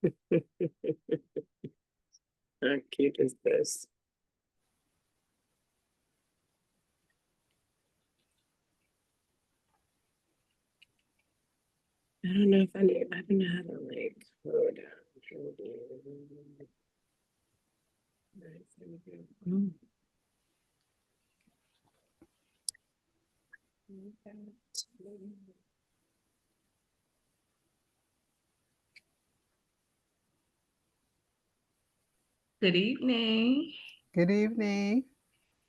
How cute is this? I don't know if I don't know how to like hold on. Nice, there we go. Oh. Good evening. Good evening.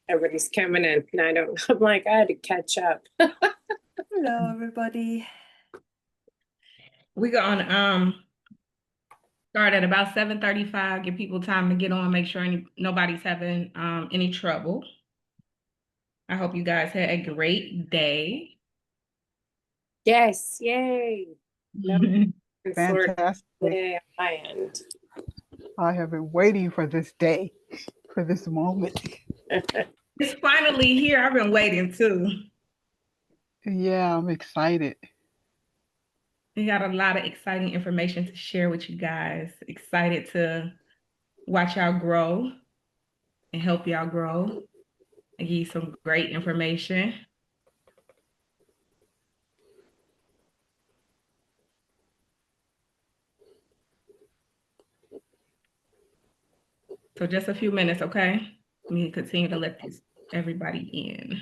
Everybody's coming in. And I don't, I'm like, I had to catch up. Hello, everybody. We're gonna start at about 7:35, give people time to get on, make sure nobody's having any trouble. I hope you guys had a great day. Yes, yay. Fantastic. Yay on my end. I have been waiting for this day, for this moment. It's finally here. I've been waiting too. Yeah, I'm excited. We got a lot of exciting information to share with you guys. Excited to watch y'all grow and help y'all grow and give you some great information. So just a few minutes, okay? Let me continue to let everybody in.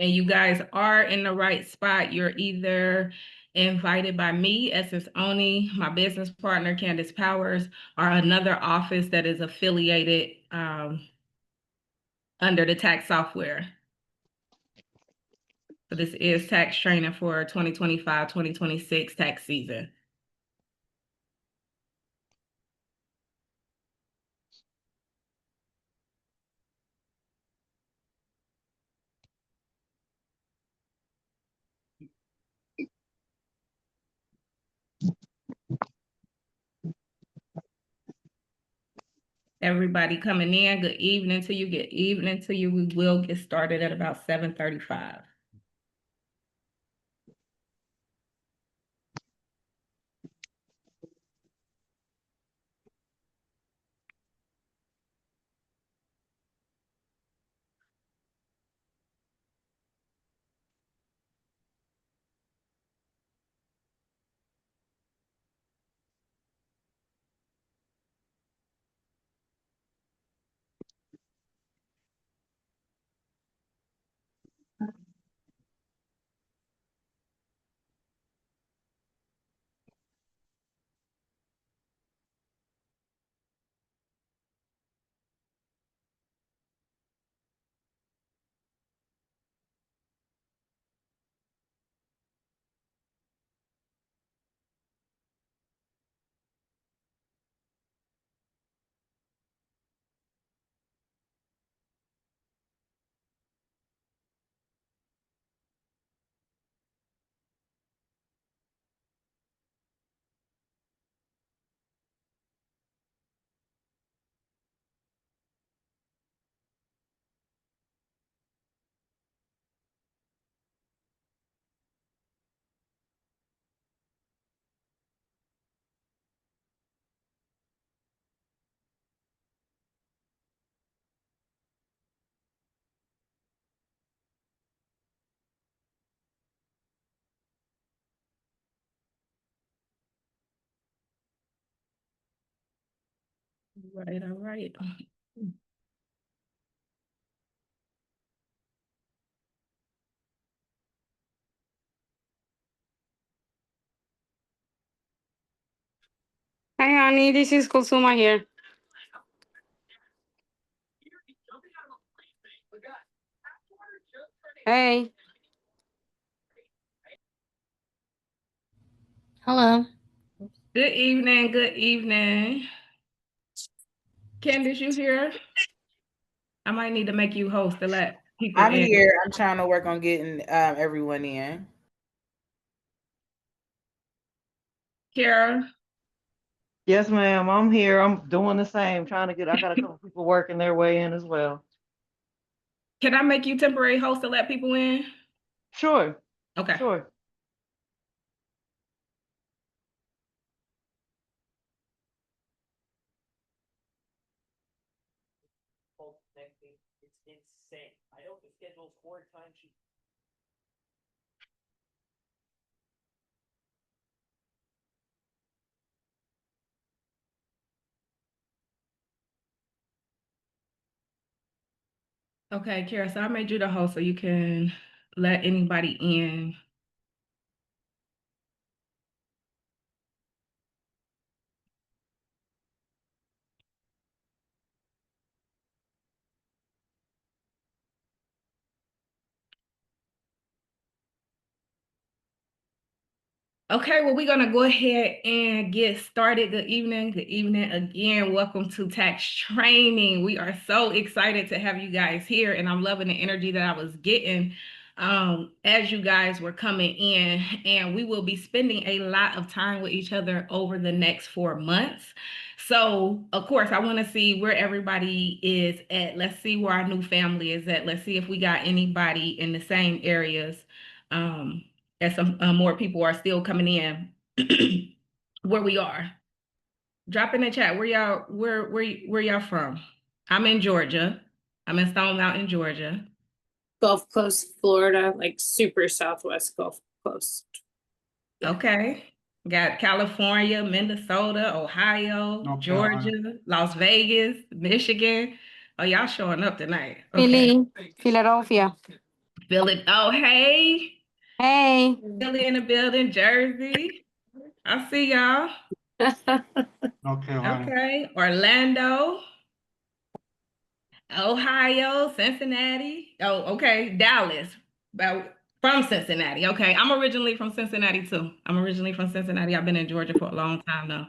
And you guys are in the right spot. You're either invited by me, Essence Oni, my business partner, Candace Powers, or another office that is affiliated under the tax software. So this is tax training for 2025, 2026 tax season. Everybody coming in, good evening to you, good evening to you. We will get started at about 7:35. Right, all right. Hi, honey. This is Kusuma here. Hey. Hello. Good evening, good evening. Candace, you here? I might need to make you host to let people I'm in. here. I'm trying to work on getting everyone in. Kara, Yes, ma'am. I'm here. I'm doing the same, trying to get, I got a couple people working their way in as well. can I make you temporary host to let people in? Sure, Okay. sure. It's insane. I know the schedule's 4 times. Okay, Kara, so I made you the host so you can let anybody in. Okay, well, we're gonna go ahead and get started. Good evening again. Welcome to tax training. We are so excited to have you guys here, and I'm loving the energy that I was getting as you guys were coming in. And we will be spending a lot of time with each other over the next 4 months. So, of course, I want to see where everybody is at. Let's see where our new family is at. Let's see if we got anybody in the same areas. As some more people are still coming in where we are. Drop in the chat where y'all from. I'm in Georgia. I'm in Stone Mountain, Georgia. Gulf Coast, Florida, like super southwest Gulf Coast. Yeah. Okay. Got California, Minnesota, Ohio, North Georgia, Carolina. Las Vegas, Michigan. Oh, y'all showing up tonight. Okay. Philly, Philadelphia. Philly. Oh, hey. Hey. Philly in the building, Jersey. I see y'all. North Carolina. Okay. Orlando. Ohio, Cincinnati. Oh, okay. Dallas. From Cincinnati. Okay. I'm originally from Cincinnati too. I'm originally from Cincinnati. I've been in Georgia for a long time now.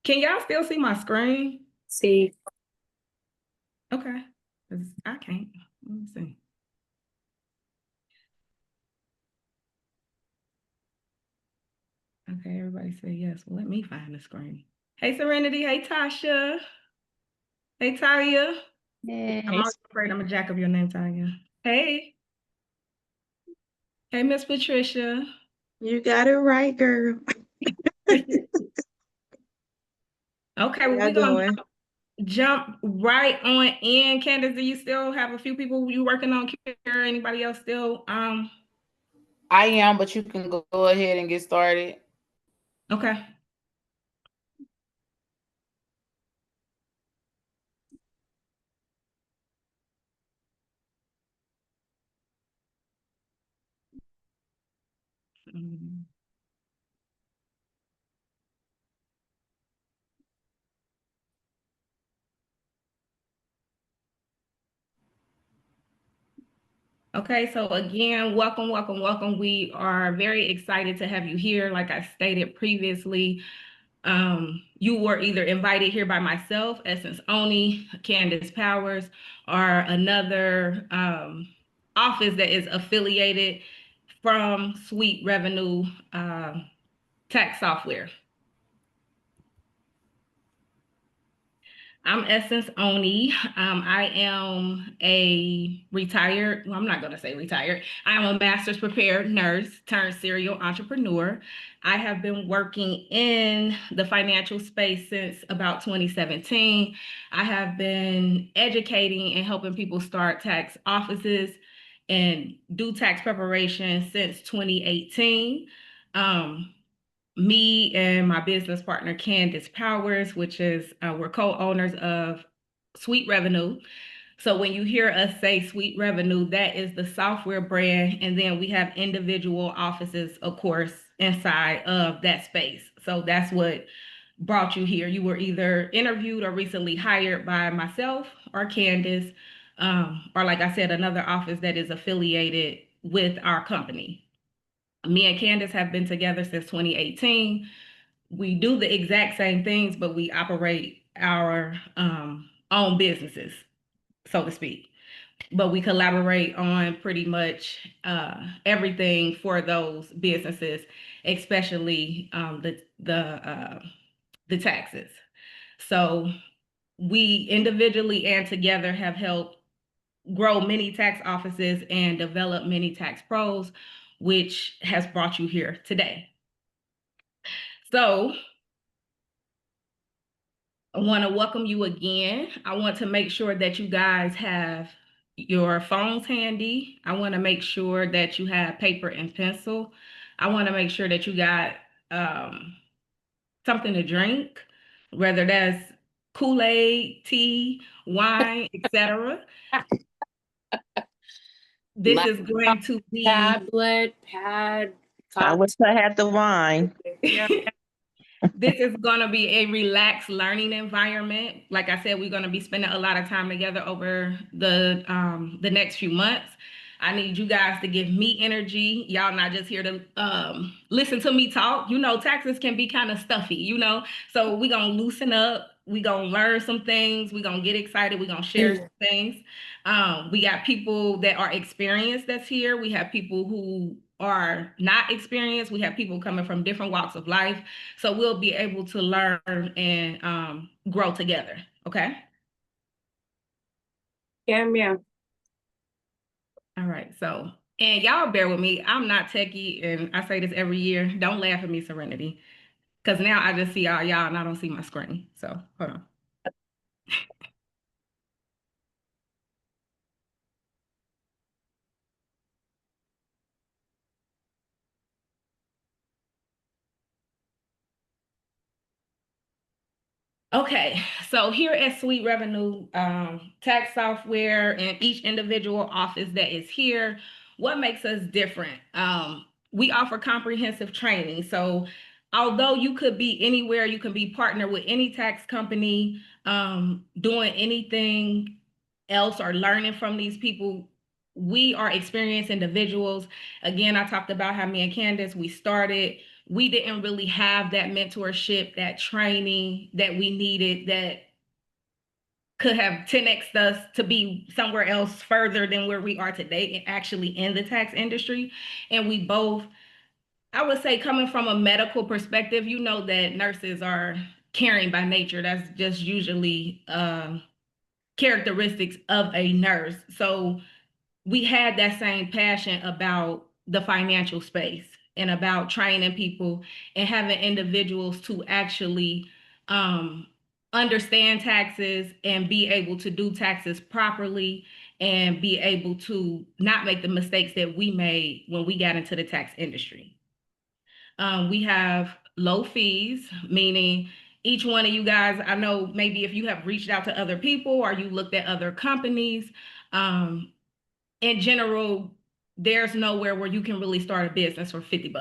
Can y'all still see my screen? See, Okay. 'Cause I can't. Let me see. Okay, everybody say yes. Well, let me find the screen. Hey, Serenity. Hey, Tasha. Hey, Talia. I'm always afraid I'm a jack of your name, Talia. Hey. Hey, Miss Patricia. You got it right, girl. Okay, How well, y'all we're gonna doing? jump right on in. Candace, do you still have a few people you working on? Care? Anybody else still? I am, but you can go ahead and get started. Okay. Okay, so again, welcome, welcome, welcome. We are very excited to have you here. Like I stated previously, you were either invited here by myself, Essence Oni, Candace Powers, or another office that is affiliated from Sweet Revenue Tax Software. I'm Essence Oni. I am a retired, well, I'm not going to say retired. I am a master's prepared nurse turned serial entrepreneur. I have been working in the financial space since about 2017. I have been educating and helping people start tax offices and do tax preparation since 2018. me and my business partner, Candace Powers, which is we're co-owners of Sweet Revenue. So when you hear us say Sweet Revenue, that is the software brand. And then we have individual offices, of course, inside of that space. So that's what brought you here. You were either interviewed or recently hired by myself or Candace, or like I said, another office that is affiliated with our company. Me and Candace have been together since 2018. We do the exact same things, but we operate our own businesses, so to speak. But we collaborate on pretty much everything for those businesses, especially the taxes. So we individually and together have helped grow many tax offices and develop many tax pros, which has brought you here today. So I want to welcome you again. I want to make sure that you guys have your phones handy. I want to make sure that you have paper and pencil. I want to make sure that you got something to drink, whether that's Kool-Aid, tea, wine, etc. This is going to be Tablet, pad, I wish I had the wine. This is going to be a relaxed learning environment. Like I said, we're going to be spending a lot of time together over the next few months. I need you guys to give me energy. Y'all not just here to listen to me talk. You know, taxes can be kind of stuffy, you know. So we're going to loosen up. We're going to learn some things. We're going to get excited. We're going to share some things. We got people that are experienced that's here. We have people who are not experienced. We have people coming from different walks of life. So we'll be able to learn and grow together. Okay. Yeah. All right. So, and y'all bear with me. I'm not techie, and I say this every year. Don't laugh at me, Serenity, because now I just see all y'all and I don't see my screen. So hold on. Okay, so here at Sweet Revenue Tax Software and each individual office that is here, what makes us different? We offer comprehensive training. So although you could be anywhere, you can be partnered with any tax company, doing anything else or learning from these people. We are experienced individuals. Again, I talked about how me and Candace, we started. We didn't really have that mentorship, that training that we needed that could have 10x us to be somewhere else further than where we are today and actually in the tax industry. And we both, I would say, coming from a medical perspective, you know that nurses are caring by nature. That's just usually characteristics of a nurse. So we had that same passion about the financial space and about training people and having individuals to actually understand taxes and be able to do taxes properly and be able to not make the mistakes that we made when we got into the tax industry. We have low fees, meaning each one of you guys, I know maybe if you have reached out to other people or you looked at other companies, in general, there's nowhere where you can really start a business for $50,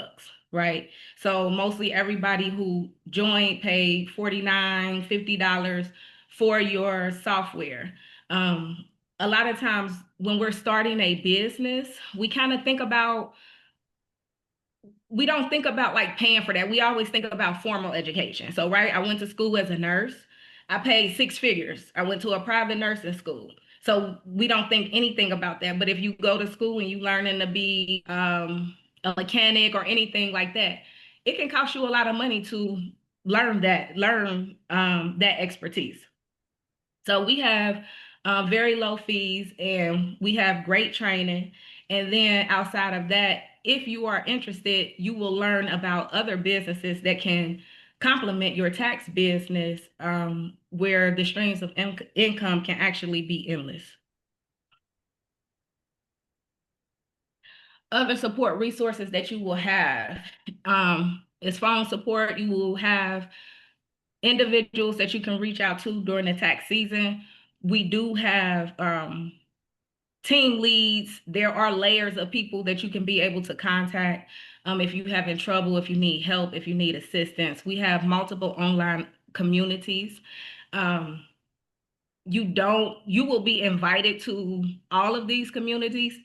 right? So mostly everybody who joined paid $49, $50 for your software. A lot of times when we're starting a business, we kind of think about, we don't think about like paying for that. We always think about formal education. So, right, I went to school as a nurse. I paid 6 figures. I went to a private nursing school. So we don't think anything about that. But if you go to school and you learning to be a mechanic or anything like that, it can cost you a lot of money to learn that expertise. So we have very low fees and we have great training. And then outside of that, if you are interested, you will learn about other businesses that can complement your tax business, where the streams of income can actually be endless. Other support resources that you will have. It's phone support. You will have individuals that you can reach out to during the tax season. We do have team leads. There are layers of people that you can be able to contact if you're having trouble, if you need help, if you need assistance. We have multiple online communities. You will be invited to all of these communities.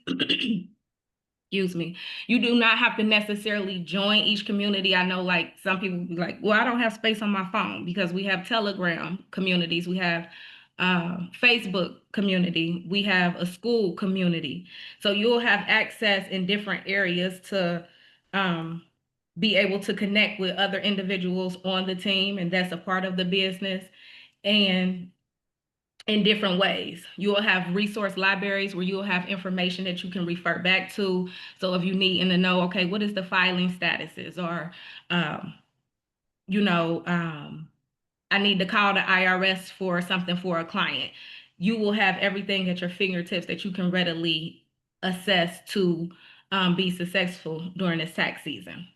Excuse me. You do not have to necessarily join each community. I know like some people be like, well, I don't have space on my phone, because we have Telegram communities. We have Facebook community. We have a school community. So you'll have access in different areas to be able to connect with other individuals on the team, and that's a part of the business. And in different ways. You will have resource libraries where you'll have information that you can refer back to. So if you need to know, okay, what is the filing statuses, or, I need to call the IRS for something for a client. You will have everything at your fingertips that you can readily assess to be successful during this tax season.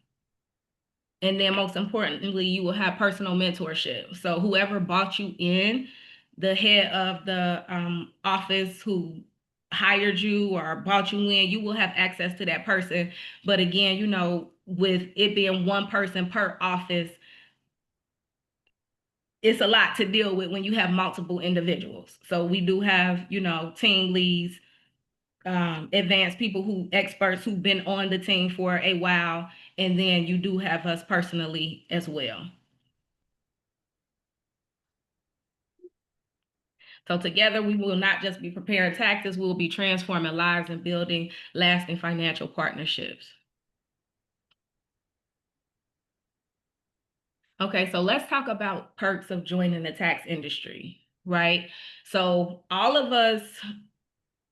And then most importantly, you will have personal mentorship. So whoever brought you in, the head of the office who hired you or brought you in, you will have access to that person. But again, with it being one person per office, it's a lot to deal with when you have multiple individuals. So we do have, team leads, advanced people experts who've been on the team for a while. And then you do have us personally as well. So together, we will not just be preparing taxes, we will be transforming lives and building lasting financial partnerships. Okay, so let's talk about perks of joining the tax industry, right? So all of us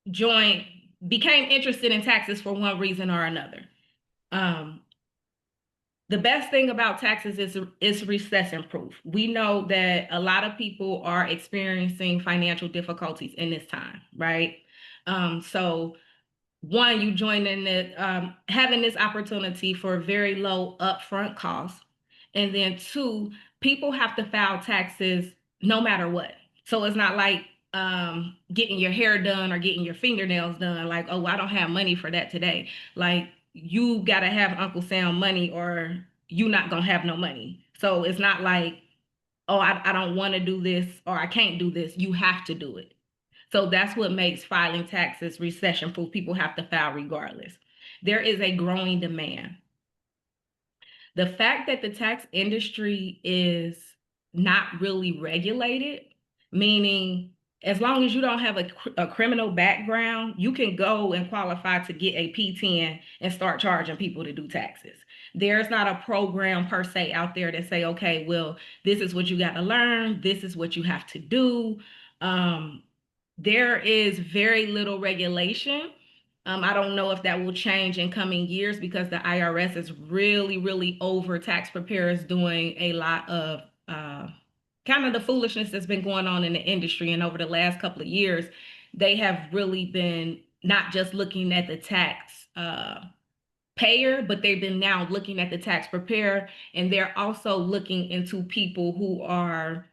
became interested in taxes for one reason or another. The best thing about taxes is recession proof. We know that a lot of people are experiencing financial difficulties in this time, right? So one, you join in it, having this opportunity for very low upfront costs. And then two, people have to file taxes no matter what. So it's not like getting your hair done or getting your fingernails done, like, oh, I don't have money for that today. Like, you got to have Uncle Sam money or you not going to have no money. So it's not like, oh, I don't want to do this or I can't do this. You have to do it. So that's what makes filing taxes recession proof. People have to file regardless. There is a growing demand. The fact that the tax industry is not really regulated, meaning as long as you don't have a criminal background, you can go and qualify to get a P10 and start charging people to do taxes. There's not a program per se out there that say, okay, well, this is what you got to learn. This is what you have to do. There is very little regulation. I don't know if that will change in coming years because the IRS is really, really over tax preparers doing a lot of kind of the foolishness that's been going on in the industry. And over the last couple of years, they have really been not just looking at the tax payer, but they've been now looking at the tax preparer. And they're also looking into people who are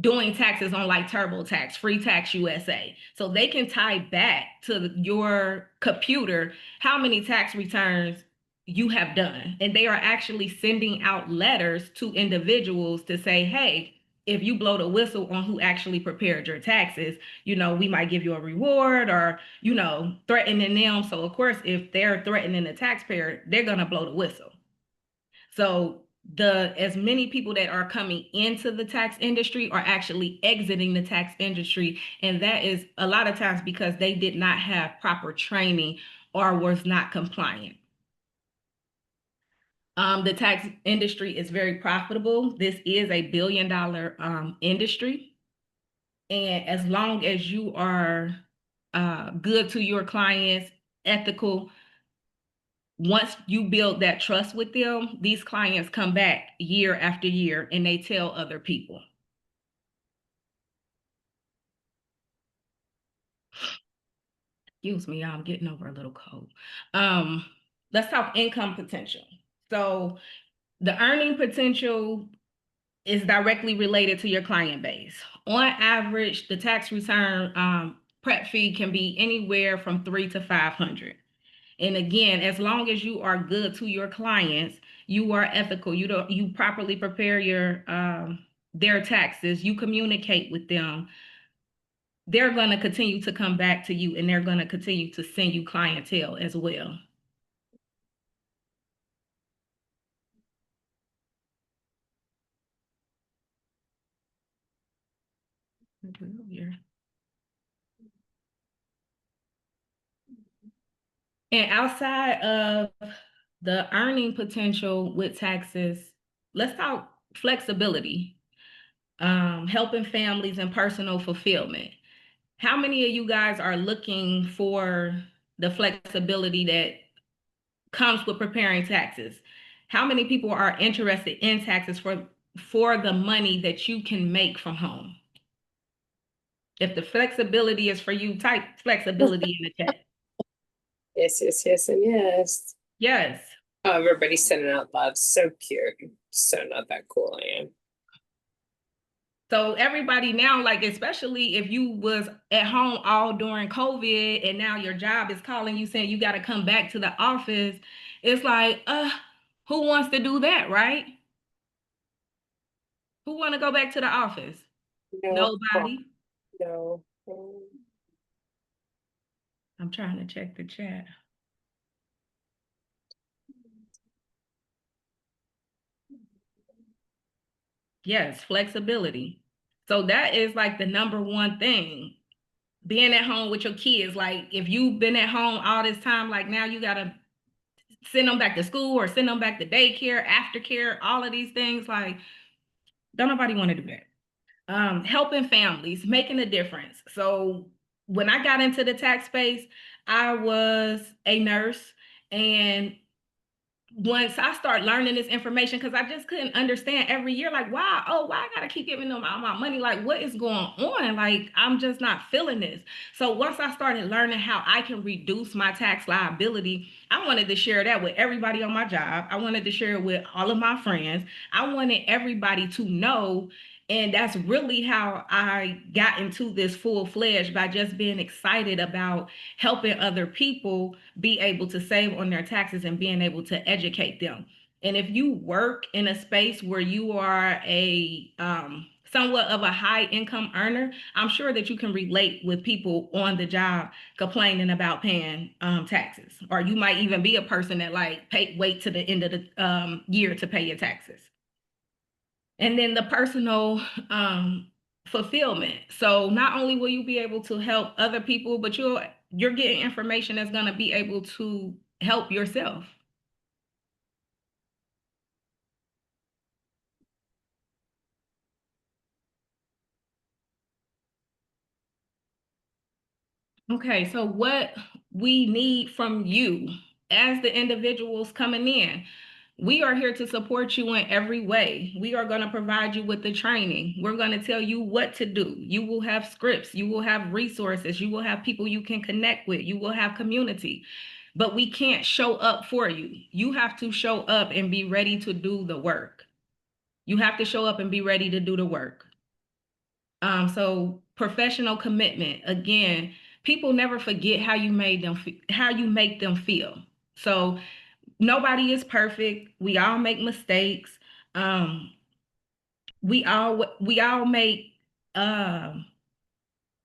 doing taxes on like TurboTax, Free Tax USA. So they can tie back to your computer how many tax returns you have done. And they are actually sending out letters to individuals to say, hey, if you blow the whistle on who actually prepared your taxes, we might give you a reward or, threatening them. So of course, if they're threatening the taxpayer, they're going to blow the whistle. So as many people that are coming into the tax industry are actually exiting the tax industry. And that is a lot of times because they did not have proper training or was not compliant. The tax industry is very profitable. This is a $1 billion industry. And as long as you are good to your clients, ethical, once you build that trust with them, these clients come back year after year and they tell other people. Excuse me, I'm getting over a little cold. let's talk income potential. So the earning potential is directly related to your client base. On average, the tax return prep fee can be anywhere from $300 to $500. And again, as long as you are good to your clients, you are ethical, you properly prepare your their taxes, you communicate with them, they're going to continue to come back to you and they're going to continue to send you clientele as well. And outside of the earning potential with taxes, let's talk flexibility, helping families and personal fulfillment. How many of you guys are looking for the flexibility that comes with preparing taxes? How many people are interested in taxes for the money that you can make from home? If the flexibility is for you, type flexibility in the chat. Yes, yes, yes, and yes. Yes. Oh, everybody's sending out love. So cute. So not that cool I am. So everybody now, like, especially if you was at home all during COVID and now your job is calling you saying you got to come back to the office, it's like, who wants to do that, right? Who want to go back to the office? No. Nobody. No. I'm trying to check the chat. Yes, flexibility. So that is like the number one thing. Being at home with your kids, like if you've been at home all this time, like now you got to send them back to school or send them back to daycare, aftercare, all of these things. Like, don't nobody want to do that. Helping families, making a difference. So when I got into the tax space, I was a nurse, and once I start learning this information, because I just couldn't understand every year, like, why I gotta keep giving them all my money? Like, what is going on? Like, I'm just not feeling this. So once I started learning how I can reduce my tax liability, I wanted to share that with everybody on my job. I wanted to share it with all of my friends. I wanted everybody to know. And that's really how I got into this full-fledged, by just being excited about helping other people be able to save on their taxes and being able to educate them. And if you work in a space where you are a somewhat of a high income earner, I'm sure that you can relate with people on the job complaining about paying taxes. Or you might even be a person that like wait to the end of the year to pay your taxes. And then the personal fulfillment. So not only will you be able to help other people, but you're getting information that's going to be able to help yourself. Okay, so what we need from you as the individuals coming in, we are here to support you in every way. We are going to provide you with the training. We're going to tell you what to do. You will have scripts. You will have resources. You will have people you can connect with. You will have community. But we can't show up for you. You have to show up and be ready to do the work. You have to show up and be ready to do the work. So professional commitment. Again, people never forget how you make them feel. So nobody is perfect. We all make mistakes. We all make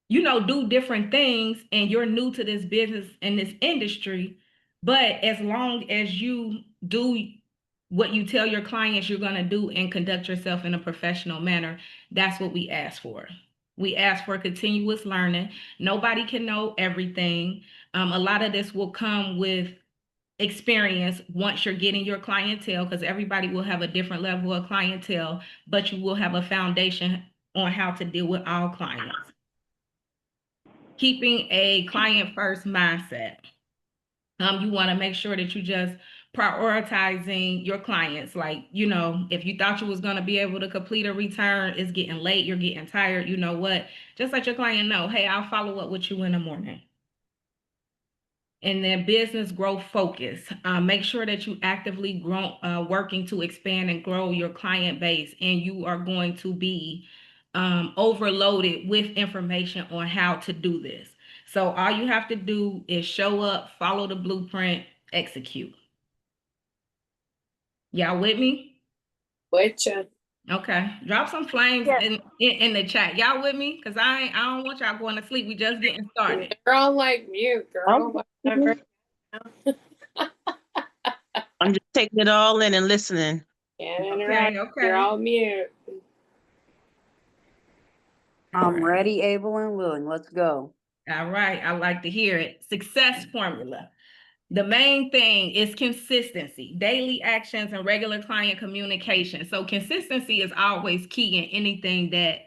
do different things, and you're new to this business and this industry. But as long as you do what you tell your clients you're going to do and conduct yourself in a professional manner, that's what we ask for. We ask for continuous learning. Nobody can know everything. A lot of this will come with experience once you're getting your clientele, because everybody will have a different level of clientele, but you will have a foundation on how to deal with all clients. Keeping a client first mindset. You want to make sure that you just prioritizing your clients. Like, if you thought you was going to be able to complete a return, it's getting late, you're getting tired, you know what? Just let your client know, hey, I'll follow up with you in the morning. And then business growth focus. Make sure that you actively working to expand and grow your client base, and you are going to be overloaded with information on how to do this. So all you have to do is show up, follow the blueprint, execute. Y'all with me? Which, Okay, drop some flames in the chat. Y'all with me? Because I don't want y'all going to sleep. We just getting started. they're all like mute, girl. Whatever. I'm just taking it all in and listening. Can't interrupt. Okay. You're all mute. I'm ready, able, and willing. Let's go. All right, I like to hear it. Success formula. The main thing is consistency, daily actions, and regular client communication. So consistency is always key in anything that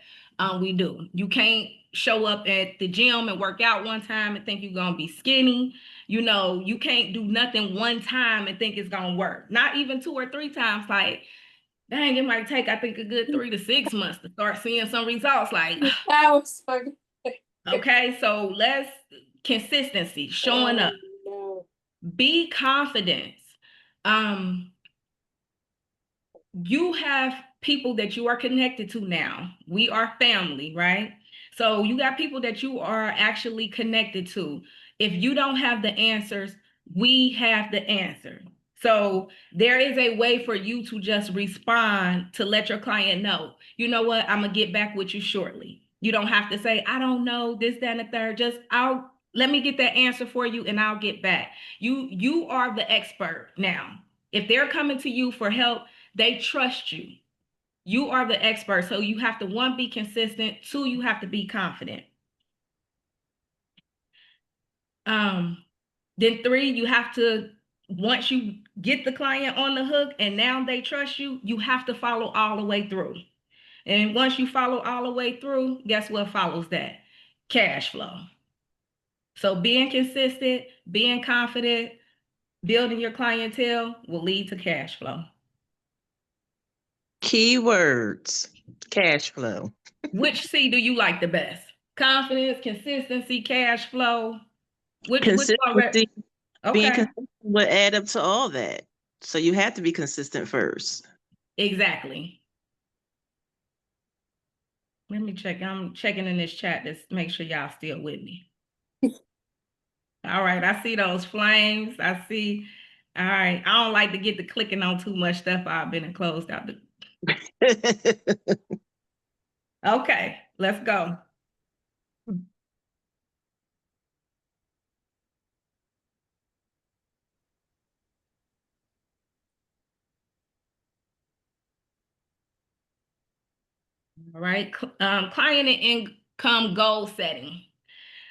we do. You can't show up at the gym and work out one time and think you're going to be skinny. You know, you can't do nothing one time and think it's going to work. Not even 2 or 3 times. Like, dang, it might take, I think, a good 3 to 6 months to start seeing some results. Like, That was fucking. okay, so consistency, showing up. No. Be confident. You have people that you are connected to now. We are family, right? So you got people that you are actually connected to. If you don't have the answers, we have the answer. So there is a way for you to just respond to let your client know, you know what, I'm gonna get back with you shortly. You don't have to say, I don't know, this, that, and the third. Just let me get that answer for you and I'll get back. You are the expert now. If they're coming to you for help, they trust you. You are the expert. So you have to, 1, be consistent. 2, you have to be confident. Then 3, you have to, once you get the client on the hook and now they trust you, you have to follow all the way through. And once you follow all the way through, guess what follows that? Cash flow. So being consistent, being confident, building your clientele will lead to cash flow. Keywords, cash flow. Which C do you like the best? Confidence, consistency, cash flow. Which Consistency, okay. being consistent will add up to all that. So you have to be consistent first. Exactly. Let me check. I'm checking in this chat to make sure y'all still with me. All right, I see those flames. I see. All right, I don't like to get to clicking on too much stuff. I've been closed out. Okay, let's go. All right, client and income goal setting.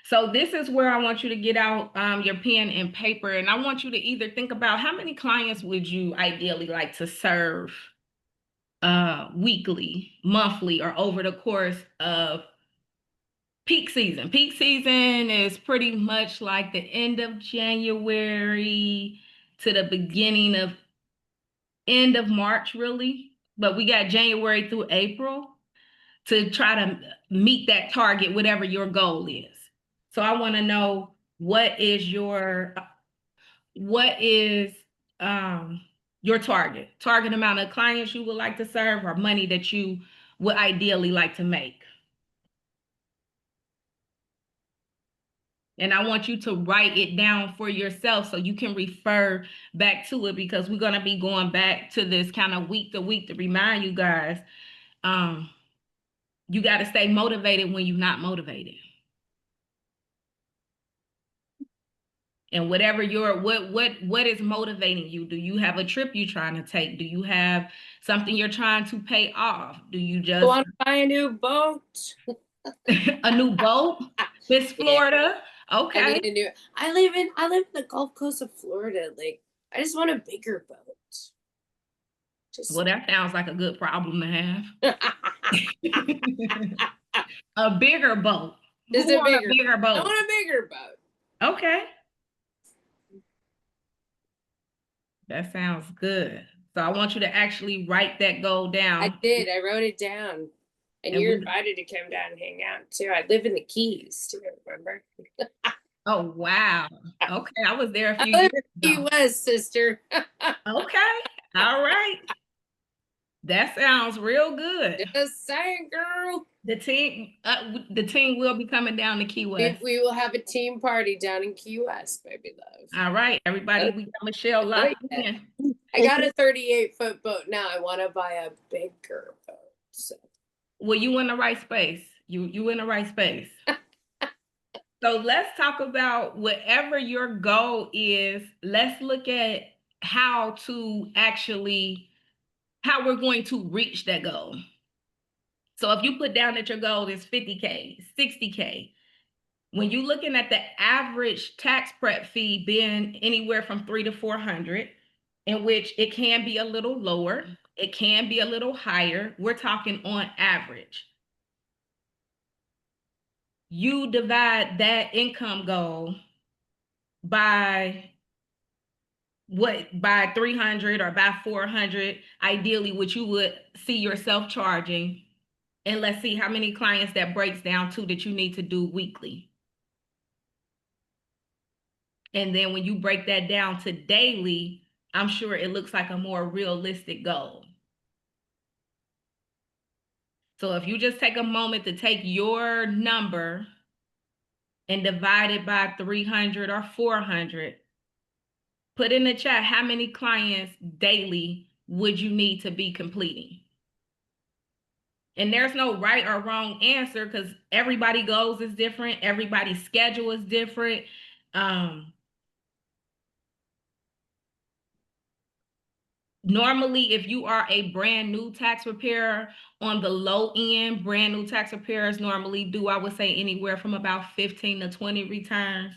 So this is where I want you to get out your pen and paper, and I want you to either think about how many clients would you ideally like to serve weekly, monthly, or over the course of peak season. Peak season is pretty much like the end of January to the beginning of end of March, really. But we got January through April to try to meet that target, whatever your goal is. So I want to know what is your target amount of clients you would like to serve, or money that you would ideally like to make. And I want you to write it down for yourself so you can refer back to it, because we're going to be going back to this kind of week to week to remind you guys, you got to stay motivated when you're not motivated. And whatever what is motivating you? Do you have a trip you're trying to take? Do you have something you're trying to pay off? Do you just want to buy a new boat? A new boat? Miss Florida? Yeah. Okay. I need a new. I live in the Gulf Coast of Florida. Like, I just want a bigger boat. Well, that sounds like a good problem to have. A bigger boat. Just Who a want bigger boat? I want a bigger boat. Okay. That sounds good. So I want you to actually write that goal down. I did. I wrote it down. And you're invited to come down and hang out too. I live in the Keys too, remember? Oh, wow. Okay, I was there a I few live years in Key ago. West, sister. Okay, all right. That sounds real good. Just saying, girl. The team will be coming down to Key West. We will have a team party down in Key West, baby love. All right, everybody, we got Michelle locked yeah. in. I got a 38-foot boat now. I want to buy a bigger boat. So. Well, you in the right space. You in the right space. So let's talk about whatever your goal is. Let's look at how we're going to reach that goal. So if you put down that your goal is 50K, 60K, when you're looking at the average tax prep fee being anywhere from $300 to $400, in which it can be a little lower, it can be a little higher. We're talking on average. You divide that income goal by 300 or by 400, ideally, what you would see yourself charging. And let's see how many clients that breaks down to that you need to do weekly. And then when you break that down to daily, I'm sure it looks like a more realistic goal. So if you just take a moment to take your number and divide it by 300 or 400, put in the chat how many clients daily would you need to be completing. And there's no right or wrong answer because everybody's goals is different. Everybody's schedule is different. Normally, if you are a brand new tax preparer, on the low end, brand new tax preparers normally do, I would say, anywhere from about 15 to 20 returns.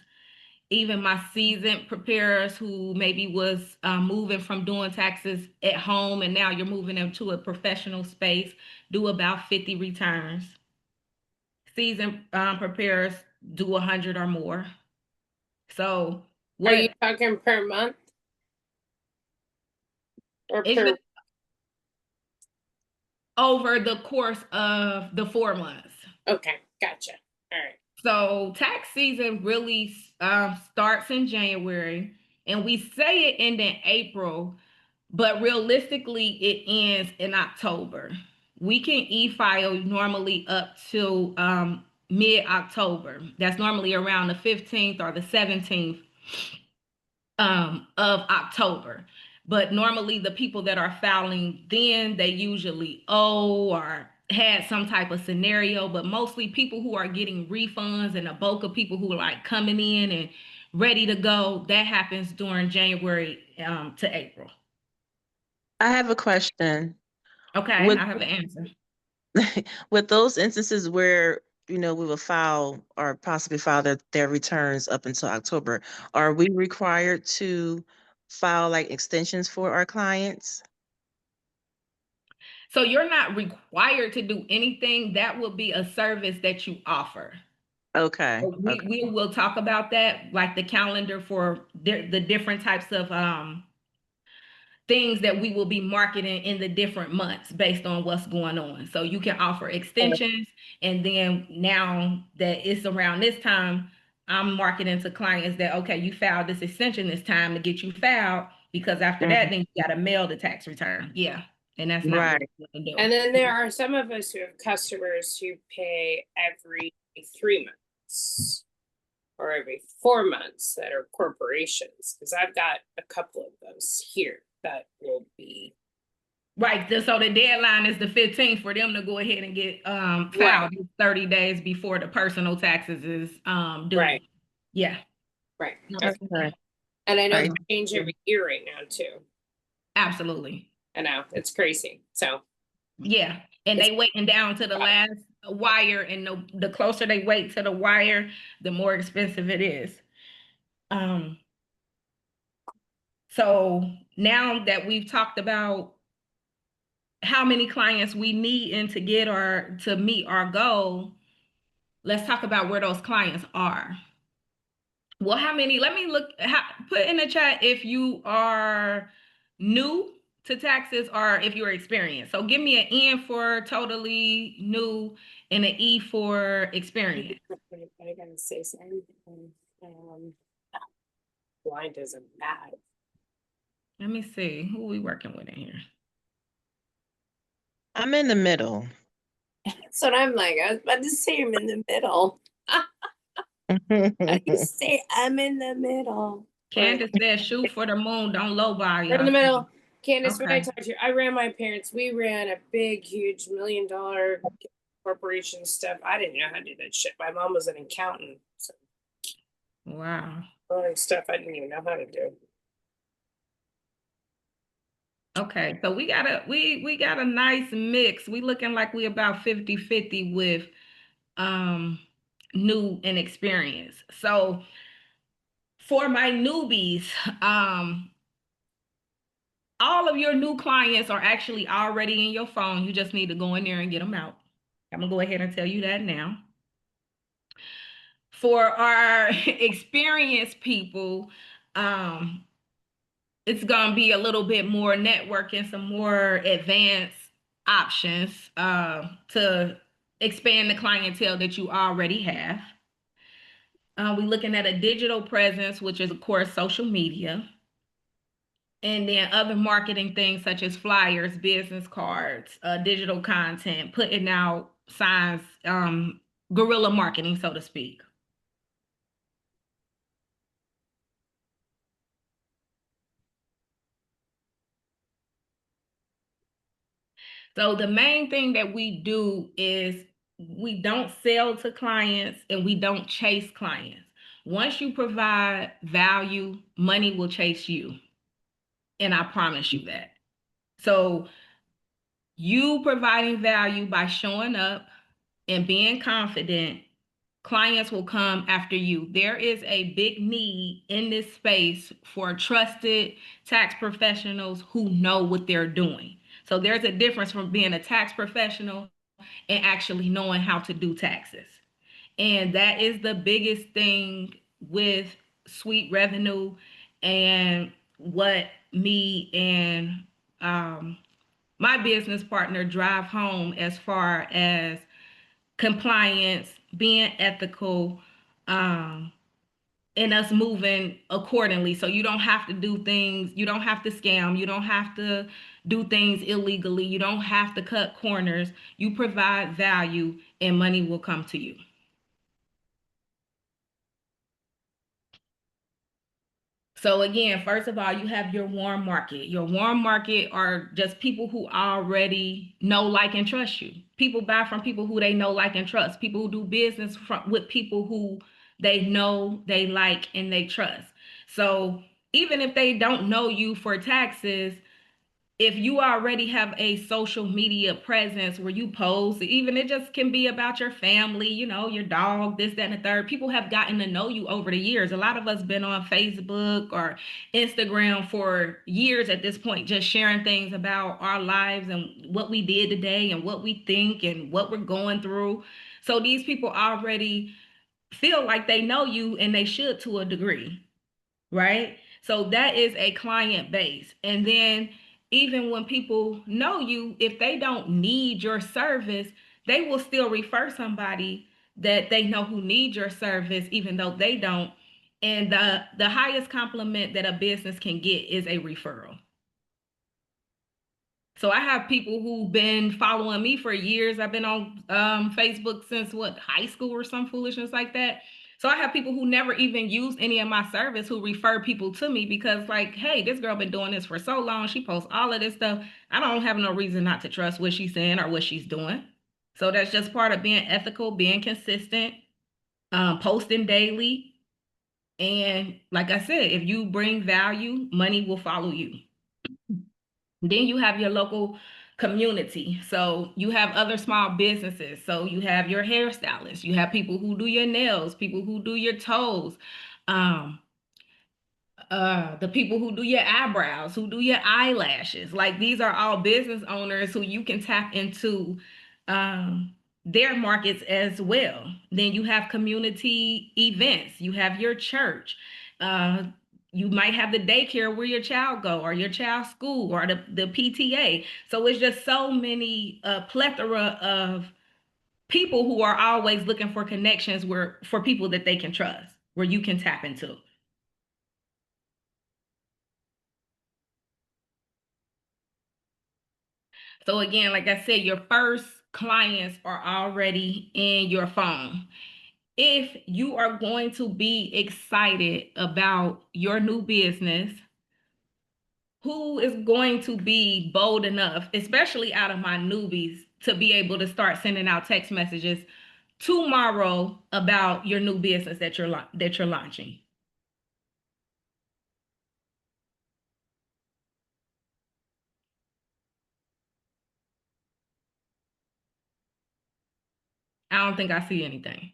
Even my seasoned preparers who maybe was moving from doing taxes at home and now you're moving into a professional space, do about 50 returns. Seasoned preparers do 100 or more. So Are you talking per month? Or per over the course of the 4 months. Okay, gotcha. All right. So tax season really starts in January, and we say it ended in April, but realistically it ends in October. We can e-file normally up to mid-October. That's normally around the 15th or the 17th of October. But normally the people that are filing then, they usually owe or had some type of scenario, but mostly people who are getting refunds and a bulk of people who are like coming in and ready to go, that happens during January to April. I have a question. Okay, I have an answer. With those instances where, we will file or possibly file their returns up until October, are we required to file like extensions for our clients? So you're not required to do anything. That will be a service that you offer. Okay. So we will talk about that, like the calendar for the different types of things that we will be marketing in the different months based on what's going on. So you can offer extensions, and then now that it's around this time, I'm marketing to clients that, okay, you filed this extension this time to get you filed, because after that, then you got to mail the tax return. Yeah. And that's not Right. what we want to do. And then there are some of us who have customers who pay every 3 months or every 4 months that are corporations, because I've got a couple of those here that will be Right. So the deadline is the 15th for them to go ahead and get filed Right. 30 days before the personal taxes is due. Right. Yeah. right. Okay. And I know Right. they change every year right now too. Absolutely. I know it's crazy. So Yeah. And they waiting down to the last wire, and the closer they wait to the wire, the more expensive it is. So now that we've talked about how many clients we need in to get or to meet our goal, let's talk about where those clients are. Well, how many? Let me look. Put in the chat if you are new to taxes or if you're experienced. So give me an N for totally new and an E for experience. I gotta say something. blind isn't bad. Let me see, who we working with in here? I'm in the middle. That's what I'm like. I was about to say I'm in the middle. I say I'm in the middle. Candace said, shoot for the moon, don't lowball We're in the yourself. middle. Candace, what I Okay. told you, I ran my parents. We ran a big, huge $1 million corporation stuff. I didn't know how to do that shit. My mom was an accountant. So Wow. all that stuff I didn't even know how to do. Okay, so we got a nice mix. We looking like we about 50-50 with new and experience. So for my newbies, all of your new clients are actually already in your phone. You just need to go in there and get them out. I'm gonna go ahead and tell you that now. For our experienced people, it's gonna be a little bit more networking, some more advanced options to expand the clientele that you already have. We're looking at a digital presence, which is of course social media, and then other marketing things such as flyers, business cards, digital content, putting out signs, guerrilla marketing, so to speak. So the main thing that we do is we don't sell to clients and we don't chase clients. Once you provide value, money will chase you. And I promise you that. So you providing value by showing up and being confident, clients will come after you. There is a big need in this space for trusted tax professionals who know what they're doing. So there's a difference from being a tax professional and actually knowing how to do taxes. And that is the biggest thing with Sweet Revenue and what me and my business partner drive home as far as compliance, being ethical, and us moving accordingly. So you don't have to do things, you don't have to scam, you don't have to do things illegally, you don't have to cut corners. You provide value and money will come to you. So again, first of all, you have your warm market. Your warm market are just people who already know, like, and trust you. People buy from people who they know, like, and trust. People who do business with people who they know, they like, and they trust. So even if they don't know you for taxes, if you already have a social media presence where you post, even it just can be about your family, you know, your dog, this, that, and the third. People have gotten to know you over the years. A lot of us been on Facebook or Instagram for years at this point, just sharing things about our lives and what we did today and what we think and what we're going through. So these people already feel like they know you, and they should to a degree, right? So that is a client base. And then even when people know you, if they don't need your service, they will still refer somebody that they know who needs your service, even though they don't. And the highest compliment that a business can get is a referral. So I have people who've been following me for years. I've been on Facebook since high school or some foolishness like that. So I have people who never even use any of my service who refer people to me because, like, hey, this girl been doing this for so long. She posts all of this stuff. I don't have no reason not to trust what she's saying or what she's doing. So that's just part of being ethical, being consistent, posting daily. And like I said, if you bring value, money will follow you. Then you have your local community. So you have other small businesses. So you have your hairstylists, you have people who do your nails, people who do your toes, the people who do your eyebrows, who do your eyelashes. Like, these are all business owners who you can tap into their markets as well. Then you have community events, you have your church, you might have the daycare where your child go, or your child's school, or the PTA. So it's just so many plethora of people who are always looking for connections for people that they can trust, where you can tap into. So again, like I said, your first clients are already in your phone. If you are going to be excited about your new business, who is going to be bold enough, especially out of my newbies, to be able to start sending out text messages tomorrow about your new business that you're launching? I don't think I see anything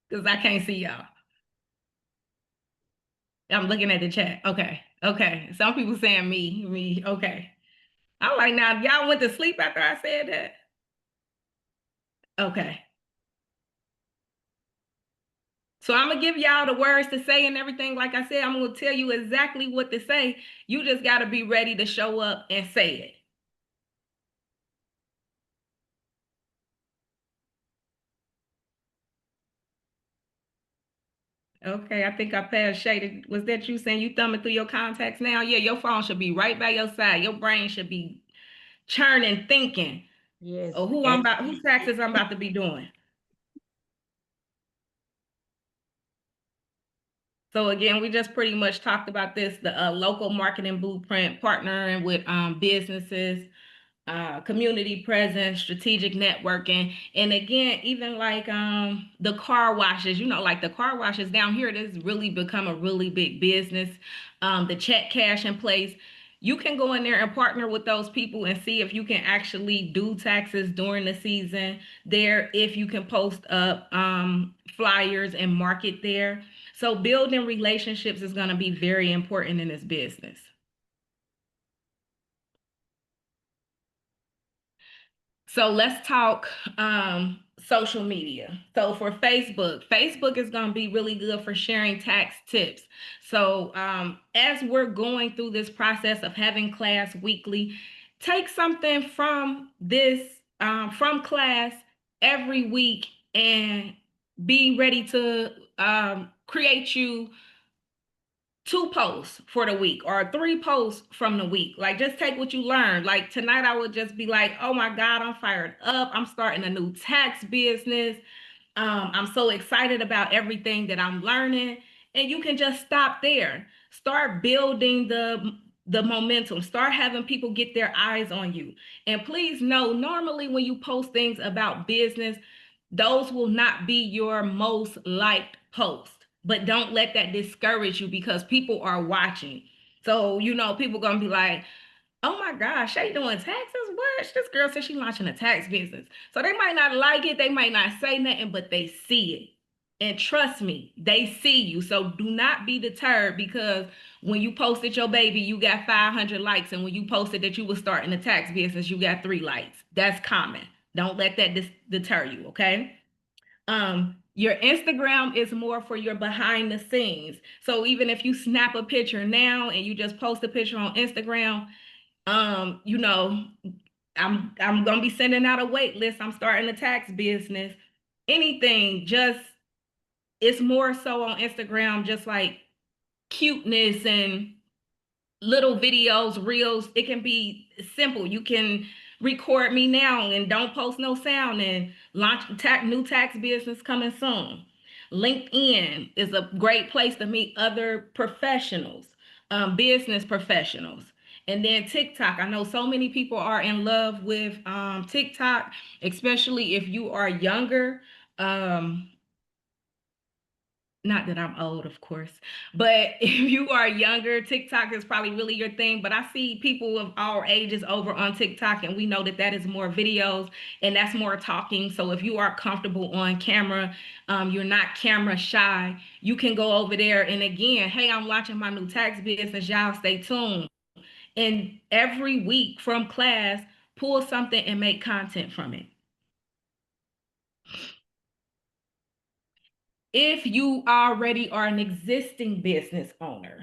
because I can't see y'all. I'm looking at the chat. Okay. Okay. Some people saying me. Okay. I'm like, now y'all went to sleep after I said that. Okay. So I'm gonna give y'all the words to say and everything. Like I said, I'm gonna tell you exactly what to say. You just gotta be ready to show up and say it. Okay, I think I passed Shady. Was that you saying you thumbing through your contacts now? Yeah, your phone should be right by your side. Your brain should be churning, thinking, Yes. oh, whose taxes I'm about to be doing. So again, we just pretty much talked about this, the local marketing blueprint, partnering with businesses, community presence, strategic networking. And again, even like the car washes, like the car washes down here, it has really become a really big business. The check cash in place. You can go in there and partner with those people and see if you can actually do taxes during the season there, if you can post up flyers and market there. So building relationships is going to be very important in this business. So let's talk social media. So for Facebook is going to be really good for sharing tax tips. So as we're going through this process of having class weekly, take something from this, from class every week and be ready to create you 2 posts for the week or 3 posts from the week. Like, just take what you learned. Like tonight, I would just be like, oh my God, I'm fired up. I'm starting a new tax business. I'm so excited about everything that I'm learning. And you can just stop there. Start building the momentum. Start having people get their eyes on you. And please know, normally when you post things about business, those will not be your most liked post. But don't let that discourage you because people are watching. So, people gonna be like, oh my gosh, they doing taxes? What? This girl said she's launching a tax business. So they might not like it, they might not say nothing, but they see it. And trust me, they see you. So do not be deterred because when you posted your baby, you got 500 likes. And when you posted that you were starting a tax business, you got 3 likes. That's common. Don't let that deter you, okay? Your Instagram is more for your behind the scenes. So even if you snap a picture now and you just post a picture on Instagram, I'm gonna be sending out a wait list. I'm starting a tax business. Anything, just it's more so on Instagram, just like cuteness and little videos, reels. It can be simple. You can record me now and don't post no sound and launch new tax business coming soon. LinkedIn is a great place to meet other professionals, business professionals. And then TikTok. I know so many people are in love with TikTok, especially if you are younger. Not that I'm old, of course, but if you are younger, TikTok is probably really your thing. But I see people of all ages over on TikTok, and we know that that is more videos and that's more talking. So if you are comfortable on camera, you're not camera shy, you can go over there. And again, hey, I'm launching my new tax business. Y'all stay tuned. And every week from class, pull something and make content from it. If you already are an existing business owner,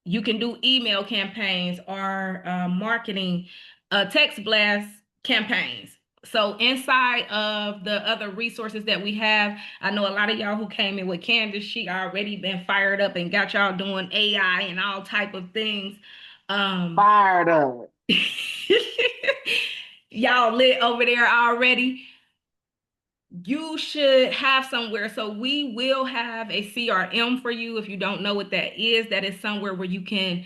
you can do email campaigns or marketing text blast campaigns. So inside of the other resources that we have, I know a lot of y'all who came in with Candace, she already been fired up and got y'all doing AI and all type of things. Fired up. Y'all lit over there already. You should have somewhere. So we will have a CRM for you. If you don't know what that is somewhere where you can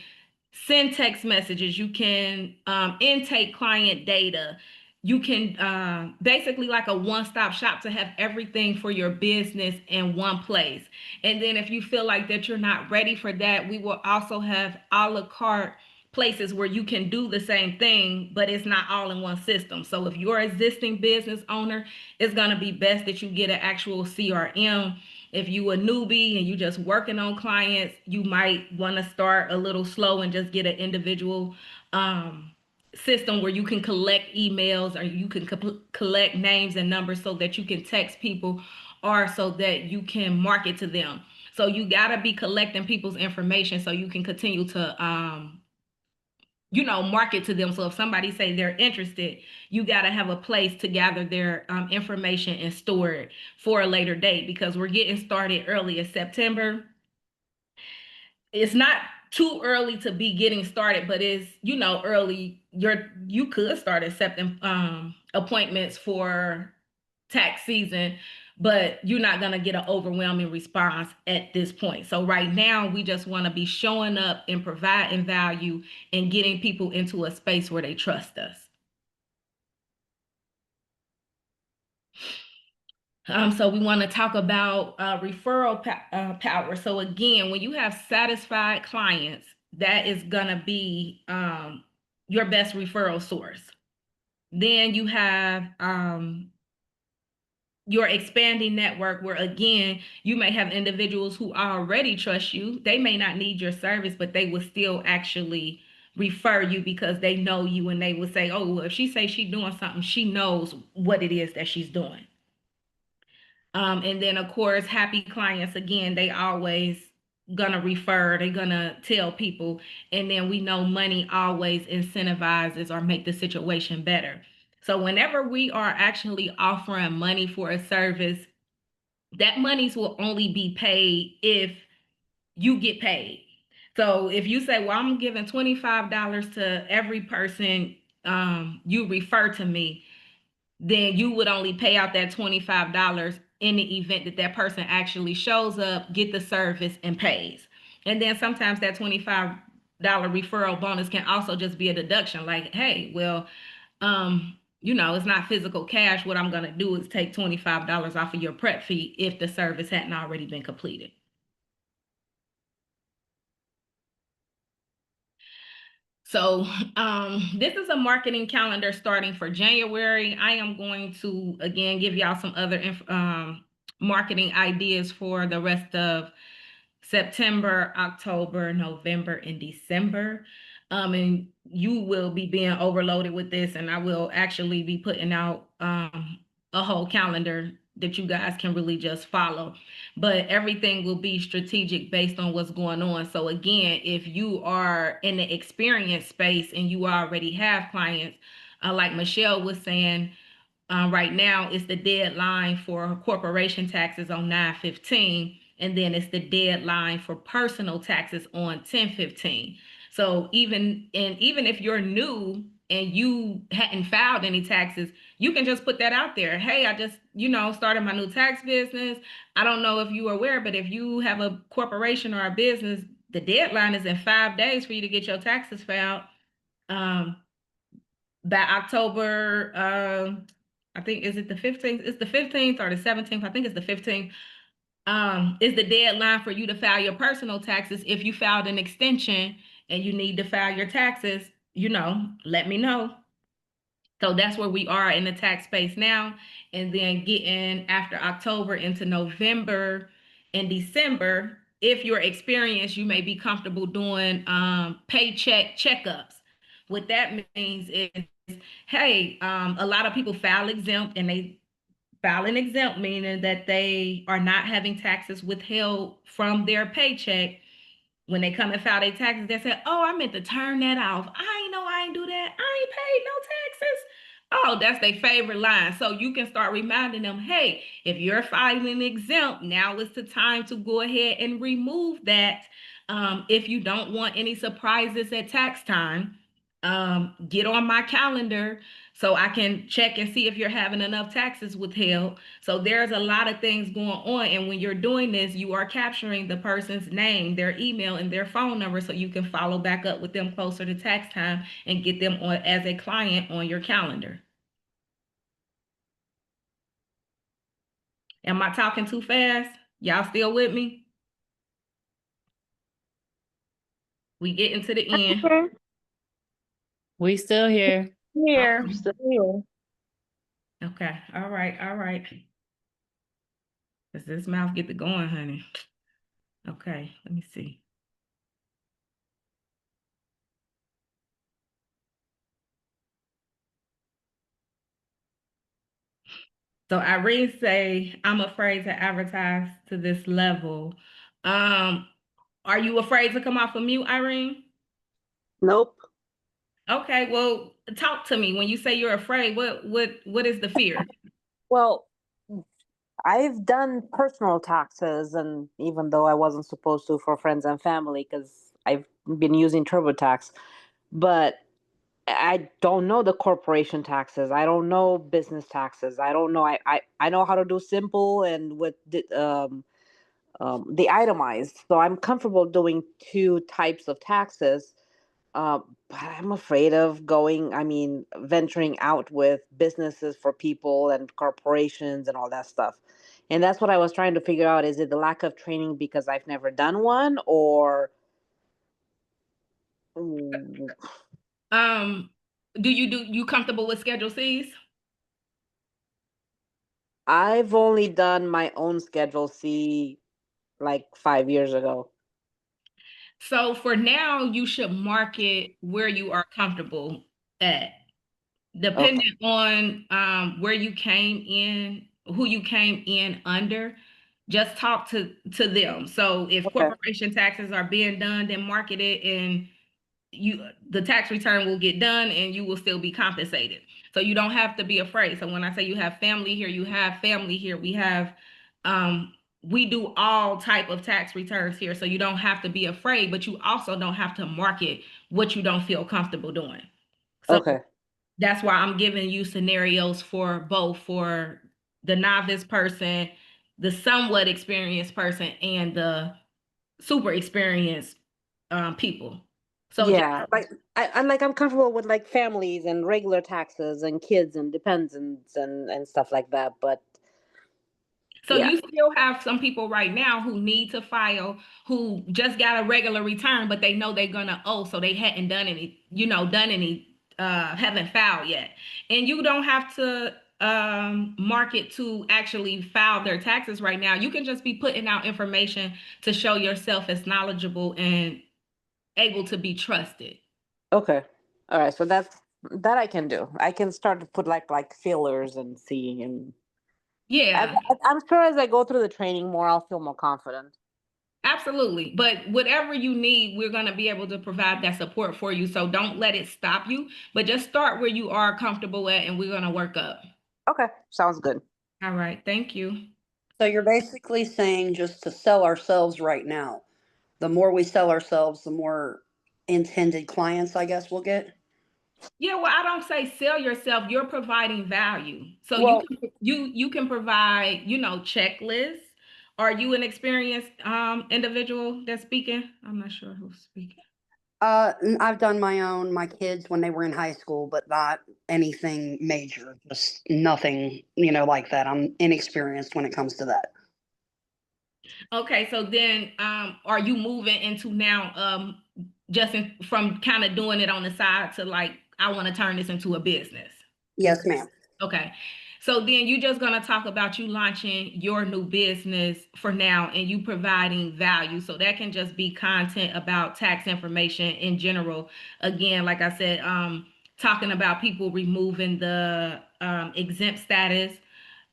send text messages, you can intake client data. You can basically like a one-stop shop to have everything for your business in one place. And then if you feel like that you're not ready for that, we will also have a la carte places where you can do the same thing, but it's not all in one system. So if you're an existing business owner, it's going to be best that you get an actual CRM. If you a newbie and you just working on clients, you might want to start a little slow and just get an individual system where you can collect emails or you can collect names and numbers so that you can text people or so that you can market to them. So you got to be collecting people's information so you can continue to market to them. So if somebody say they're interested, you got to have a place to gather their information and store it for a later date, because we're getting started early in September. It's not too early to be getting started, but it's, early. You could start accepting appointments for tax season, but you're not going to get an overwhelming response at this point. So right now, we just want to be showing up and providing value and getting people into a space where they trust us. So we want to talk about referral power. So again, when you have satisfied clients, that is going to be your best referral source. Then you have your expanding network, where again, you may have individuals who already trust you. They may not need your service, but they will still actually refer you because they know you, and they will say, oh, well, if she says she's doing something, she knows what it is that she's doing. And then of course, happy clients, again, they always gonna refer, they're gonna tell people, and then we know money always incentivizes or make the situation better. So whenever we are actually offering money for a service, that monies will only be paid if you get paid. So if you say, well, I'm giving $25 to every person you refer to me, then you would only pay out that $25 in the event that that person actually shows up, get the service, and pays. And then sometimes that $25 referral bonus can also just be a deduction, like, hey, well, it's not physical cash. What I'm going to do is take $25 off of your prep fee if the service hadn't already been completed. So this is a marketing calendar starting for January. I am going to, again, give y'all some other marketing ideas for the rest of September, October, November, and December. And you will be being overloaded with this, and I will actually be putting out a whole calendar that you guys can really just follow. But everything will be strategic based on what's going on. So again, if you are in the experience space and you already have clients, like Michelle was saying, right now it's the deadline for corporation taxes on 9/15, and then it's the deadline for personal taxes on 10/15. So even if you're new and you hadn't filed any taxes, you can just put that out there. Hey, I just, started my new tax business. I don't know if you are aware, but if you have a corporation or a business, the deadline is in 5 days for you to get your taxes filed. By October, I think, is it the 15th? It's the 15th or the 17th. I think it's the 15th. Is the deadline for you to file your personal taxes. If you filed an extension and you need to file your taxes, let me know. So that's where we are in the tax space now. And then getting after October into November and December, if you're experienced, you may be comfortable doing paycheck checkups. What that means is, hey, a lot of people file exempt, and they file an exempt meaning that they are not having taxes withheld from their paycheck. When they come and file their taxes, they say, oh, I meant to turn that off. I ain't know I ain't do that. I ain't paid no taxes. Oh, that's their favorite line. So you can start reminding them, hey, if you're filing exempt, now is the time to go ahead and remove that If you don't want any surprises at tax time, get on my calendar so I can check and see if you're having enough taxes withheld. So there's a lot of things going on. And when you're doing this, you are capturing the person's name, their email, and their phone number so you can follow back up with them closer to tax time and get them on as a client on your calendar. Am I talking too fast? Y'all still with me? We getting to the end. We still here. Here, Okay. still here. Okay. All right. All right. Does this mouth get to going, honey? Okay. Let me see. So Irene say, I'm afraid to advertise to this level. Are you afraid to come off of mute, Irene? Nope. Okay, well, talk to me. When you say you're afraid, what is the fear? Well, I've done personal taxes, and even though I wasn't supposed to for friends and family, because I've been using TurboTax, but I don't know the corporation taxes. I don't know business taxes. I don't know. I know how to do simple and with the itemized. So I'm comfortable doing two types of taxes. But I'm afraid of venturing out with businesses for people and corporations and all that stuff. And that's what I was trying to figure out. Is it the lack of training because I've never done one, or mm, Do you comfortable with Schedule Cs? I've only done my own Schedule C like 5 years ago. So for now, you should market where you are comfortable at. Okay. Depending on where you came in, who you came in under, just talk to them. So if Okay. corporation taxes are being done, then market it, and the tax return will get done and you will still be compensated. So you don't have to be afraid. So when I say you have family here, you have family here. We do all type of tax returns here. So you don't have to be afraid, but you also don't have to market what you don't feel comfortable doing. So Okay. that's why I'm giving you scenarios for both, for the novice person, the somewhat experienced person, and the super experienced people. So Yeah, I'm comfortable with like families and regular taxes and kids and dependents and stuff like that. But so yeah. you still have some people right now who need to file, who just got a regular return, but they know they're gonna owe, so they hadn't done any, haven't filed yet. And you don't have to market to actually file their taxes right now. You can just be putting out information to show yourself as knowledgeable and able to be trusted. Okay. All right. So that I can do. I can start to put like fillers and see, and Yeah. I'm sure as I go through the training more, I'll feel more confident. Absolutely. But whatever you need, we're going to be able to provide that support for you. So don't let it stop you, but just start where you are comfortable at, and we're going to work up. Okay. Sounds good. All right. Thank you. So you're basically saying just to sell ourselves right now. The more we sell ourselves, the more intended clients, I guess, we'll get. Yeah, well, I don't say sell yourself. You're providing value. So Well, you can provide, checklists. Are you an experienced individual that's speaking? I'm not sure who's speaking. I've done my kids when they were in high school, but not anything major, just nothing, like that. I'm inexperienced when it comes to that. Okay, so then are you moving into now from kind of doing it on the side to like, I want to turn this into a business? Yes, ma'am. Okay. So then you're just going to talk about you launching your new business for now and you providing value. So that can just be content about tax information in general. Again, like I said, talking about people removing the exempt status,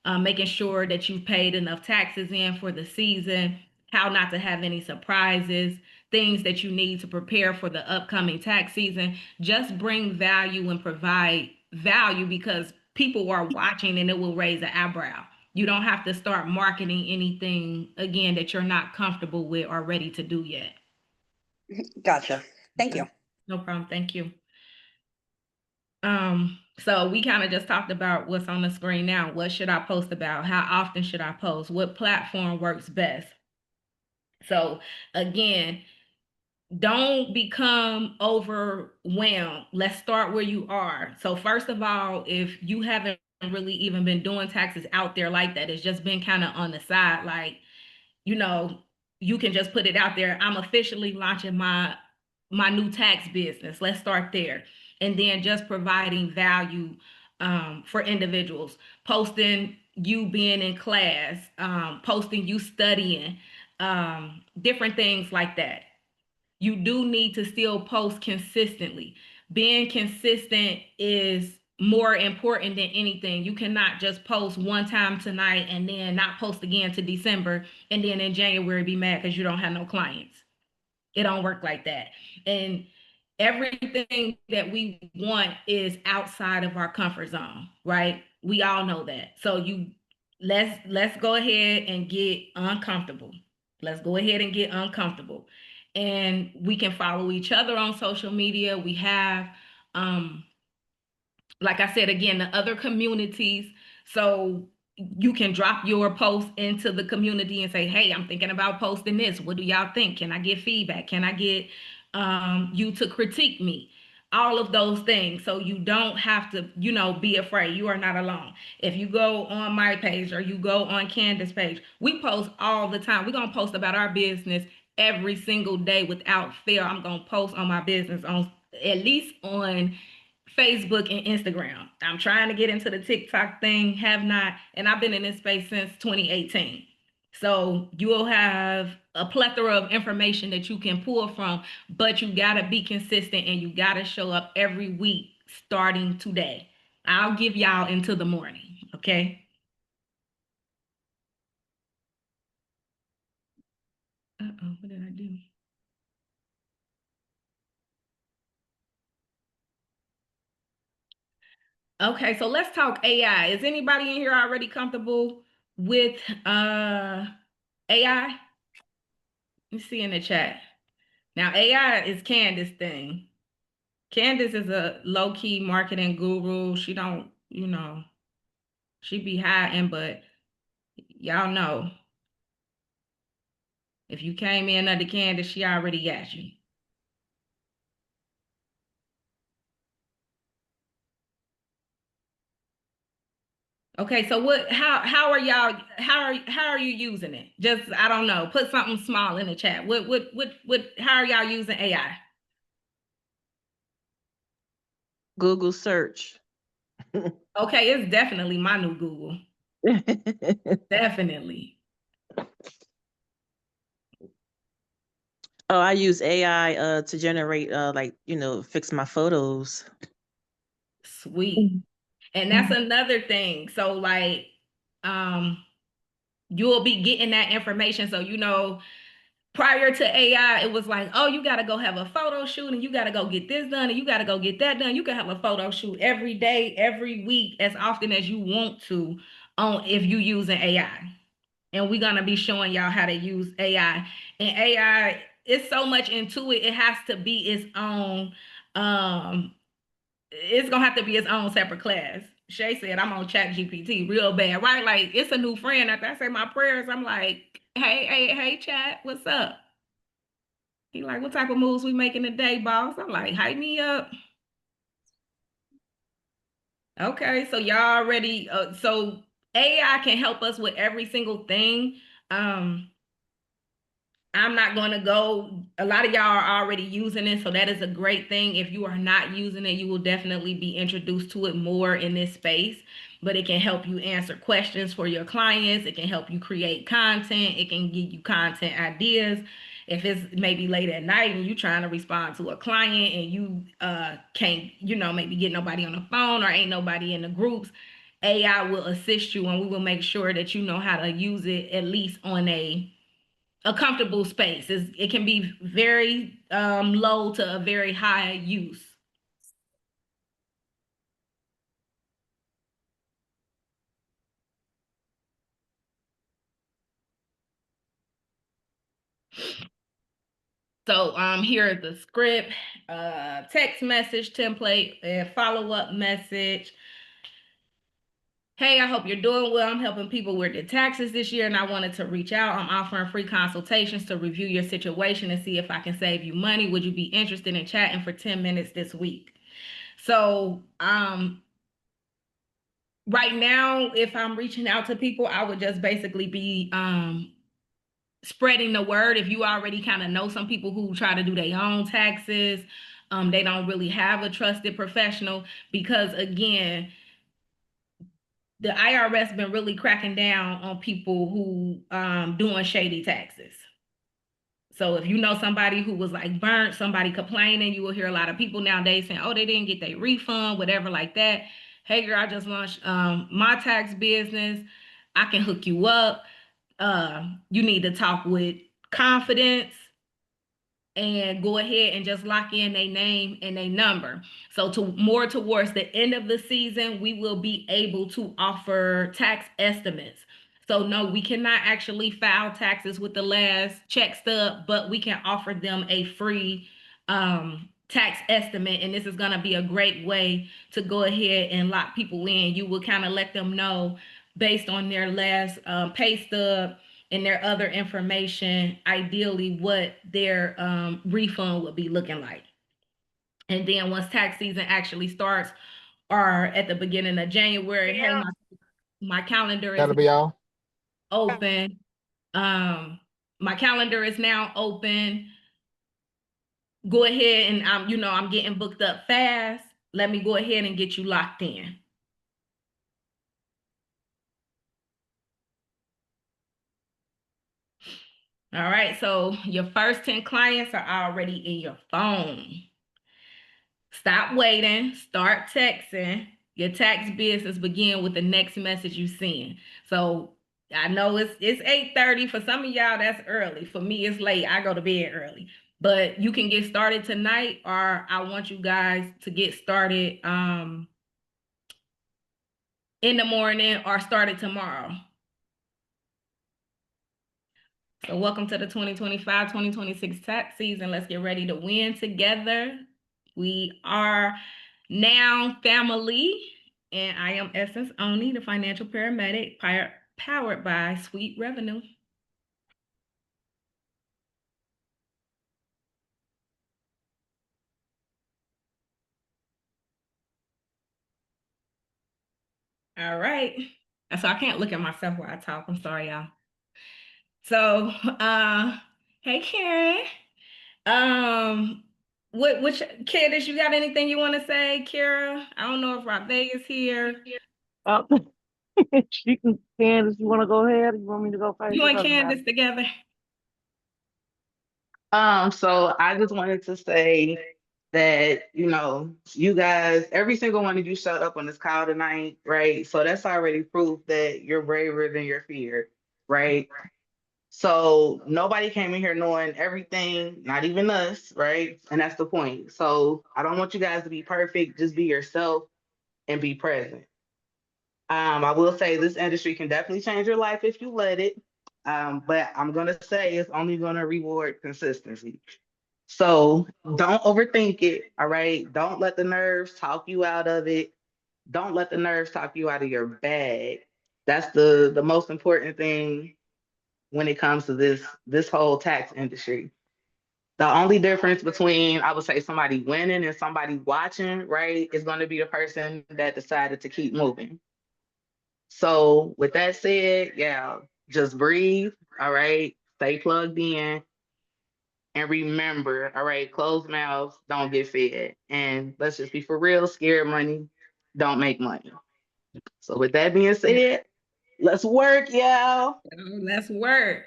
making sure that you've paid enough taxes in for the season, how not to have any surprises, things that you need to prepare for the upcoming tax season. Just bring value and provide value because people are watching and it will raise an eyebrow. You don't have to start marketing anything again that you're not comfortable with or ready to do yet. Gotcha. Thank you. No problem. Thank you. So we kind of just talked about what's on the screen now. What should I post about? How often should I post? What platform works best? So again, don't become overwhelmed. Let's start where you are. So first of all, if you haven't really even been doing taxes out there like that, it's just been kind of on the side, like, you know, you can just put it out there. I'm officially launching my new tax business. Let's start there. And then just providing value for individuals, posting you being in class, posting you studying, different things like that. You do need to still post consistently. Being consistent is more important than anything. You cannot just post one time tonight and then not post again to December and then in January be mad because you don't have no clients. It don't work like that. And everything that we want is outside of our comfort zone, right? We all know that. So let's go ahead and get uncomfortable. Let's go ahead and get uncomfortable. And we can follow each other on social media. We have like I said, again, the other communities. So you can drop your post into the community and say, hey, I'm thinking about posting this. What do y'all think? Can I get feedback? Can I get you to critique me? All of those things. So you don't have to, be afraid. You are not alone. If you go on my page or you go on Candace's page, we post all the time. We're going to post about our business every single day without fail. I'm going to post on my business on at least on Facebook and Instagram. I'm trying to get into the TikTok thing, have not, and I've been in this space since 2018. So you will have a plethora of information that you can pull from, but you got to be consistent and you got to show up every week starting today. I'll give y'all into the morning, okay? Uh-oh, what did I do? Okay, so let's talk AI. Is anybody in here already comfortable with AI? Let's see in the chat. Now, AI is Candace's thing. Candace is a low-key marketing guru. She don't, she be hiding, but y'all know. If you came in under Candace, she already got you. Okay, so how are you using it? Just, I don't know, put something small in the chat. How are y'all using AI? Google search. Okay, it's definitely my new Google. Definitely. Oh, I use AI to generate fix my photos. Sweet. And that's another thing. So like you'll be getting that information. So prior to AI, it was like, oh, you got to go have a photo shoot and you got to go get this done and you got to go get that done. You can have a photo shoot every day, every week, as often as you want to if you using AI. And we're going to be showing y'all how to use AI. And AI, it's so much into it. It has to be its own, it's going to have to be its own separate class. Shay said, I'm on Chat GPT real bad, right? Like, it's a new friend. After I say my prayers, I'm like, hey, Chat, what's up? He like, what type of moves we making today, boss? I'm like, hype me up. Okay, so y'all already, so AI can help us with every single thing. I'm not going to go, a lot of y'all are already using it, so that is a great thing. If you are not using it, you will definitely be introduced to it more in this space, but it can help you answer questions for your clients. It can help you create content. It can give you content ideas. If it's maybe late at night and you're trying to respond to a client and you can't, maybe get nobody on the phone or ain't nobody in the groups, AI will assist you and we will make sure that you know how to use it at least on a comfortable space. It can be very low to a very high use. So here is the script, text message template, and follow-up message. Hey, I hope you're doing well. I'm helping people with their taxes this year, and I wanted to reach out. I'm offering free consultations to review your situation and see if I can save you money. Would you be interested in chatting for 10 minutes this week? So right now, if I'm reaching out to people, I would just basically be spreading the word. If you already kind of know some people who try to do their own taxes, they don't really have a trusted professional, because again, the IRS been really cracking down on people who doing shady taxes. So if you know somebody who was like burnt, somebody complaining, you will hear a lot of people nowadays saying, oh, they didn't get their refund, whatever like that. Hey girl, I just launched my tax business. I can hook you up. You need to talk with confidence and go ahead and just lock in their name and their number. So more towards the end of the season, we will be able to offer tax estimates. So no, we cannot actually file taxes with the last check stub, but we can offer them a free tax estimate. And this is going to be a great way to go ahead and lock people in. You will kind of let them know based on their last pay stub and their other information, ideally what their refund would be looking like. And then once tax season actually starts, or at the beginning of January, hey, my calendar is That'll be all. open. My calendar is now open. Go ahead and I'm getting booked up fast. Let me go ahead and get you locked in. All right, so your first 10 clients are already in your phone. Stop waiting, start texting. Your tax business begin with the next message you send. So I know it's 8:30. For some of y'all, that's early. For me, it's late. I go to bed early. But you can get started tonight, or I want you guys to get started in the morning or start it tomorrow. So welcome to the 2025-2026 tax season. Let's get ready to win together. We are now family, and I am Essence Oni, the financial paramedic, powered by Sweet Revenue. All right. So I can't look at myself while I talk. I'm sorry, y'all. So, hey, Karen. Which Candace, you got anything you want to say, Kara? I don't know if Rob is here. She can, Candace, you want to go ahead? You want me to go first? You and Candace together? So I just wanted to say that, you guys, every single one of you showed up on this call tonight, right? So that's already proof that you're braver than your fear, right? So nobody came in here knowing everything, not even us, right? And that's the point. So I don't want you guys to be perfect, just be yourself and be present. I will say this industry can definitely change your life if you let it. But I'm gonna say it's only gonna reward consistency. So don't overthink it, all right? Don't let the nerves talk you out of it. Don't let the nerves talk you out of your bag. That's the most important thing when it comes to this whole tax industry. The only difference between, I would say, somebody winning and somebody watching, right, is going to be the person that decided to keep moving. So with that said, yeah, just breathe, all right? Stay plugged in. And remember, all right, closed mouths don't get fed. And let's just be for real, scared money don't make money. So with that being said, let's work, y'all. Let's work.